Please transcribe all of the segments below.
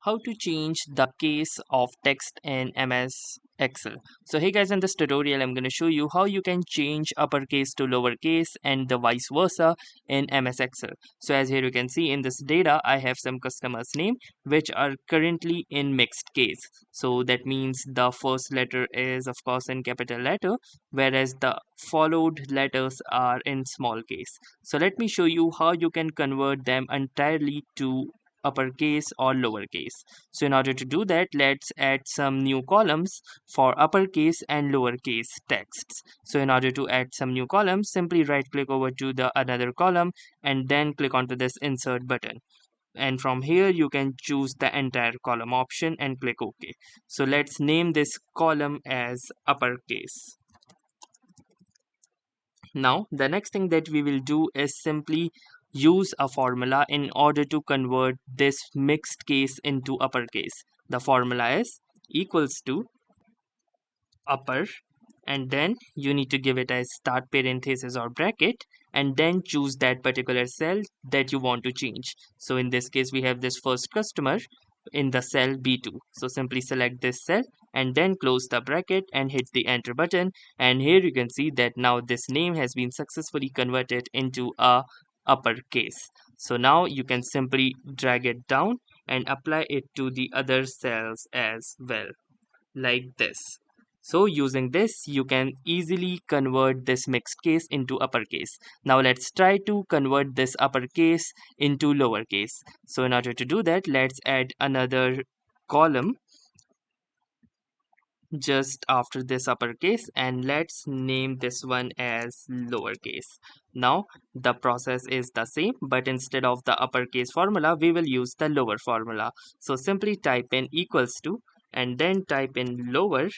how to change the case of text in MS Excel. So hey guys, in this tutorial I'm going to show you how you can change uppercase to lowercase and the vice versa in MS Excel. So as here you can see in this data I have some customers name which are currently in mixed case. So that means the first letter is of course in capital letter, whereas the followed letters are in small case. So let me show you how you can convert them entirely to uppercase or lowercase. So in order to do that, let's add some new columns for uppercase and lowercase texts. So in order to add some new columns, simply right click over to the another column and then click onto this insert button. And from here you can choose the entire column option and click OK. So let's name this column as uppercase. Now, the next thing that we will do is simply use a formula in order to convert this mixed case into uppercase. The formula is equals to upper, and then you need to give it a start parenthesis or bracket, and then choose that particular cell that you want to change. So in this case we have this first customer in the cell B2. So simply select this cell and then close the bracket and hit the enter button, and here you can see that now this name has been successfully converted into a uppercase. So now you can simply drag it down and apply it to the other cells as well, like this. So using this, you can easily convert this mixed case into uppercase. Now let's try to convert this uppercase into lowercase. So in order to do that, let's add another column just after this uppercase, and let's name this one as lowercase. Now the process is the same, but instead of the uppercase formula we will use the lower formula. So simply type in equals to and then type in lower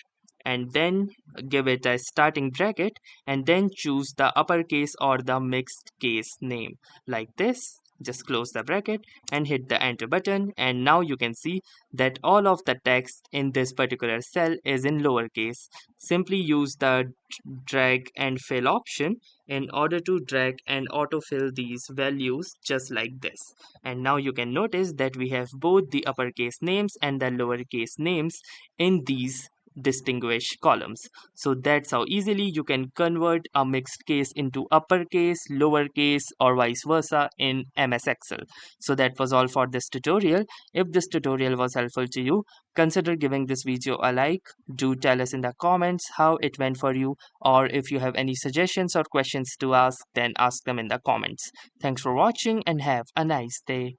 and then give it a starting bracket and then choose the uppercase or the mixed case name, like this. Just close the bracket and hit the enter button, and now you can see that all of the text in this particular cell is in lowercase. Simply use the drag and fill option in order to drag and autofill these values just like this. And now you can notice that we have both the uppercase names and the lowercase names in these distinguished columns. So that's how easily you can convert a mixed case into uppercase, lowercase, or vice versa in MS Excel. So that was all for this tutorial. If this tutorial was helpful to you, consider giving this video a like. Do tell us in the comments how it went for you, or if you have any suggestions or questions to ask, then ask them in the comments. Thanks for watching and have a nice day.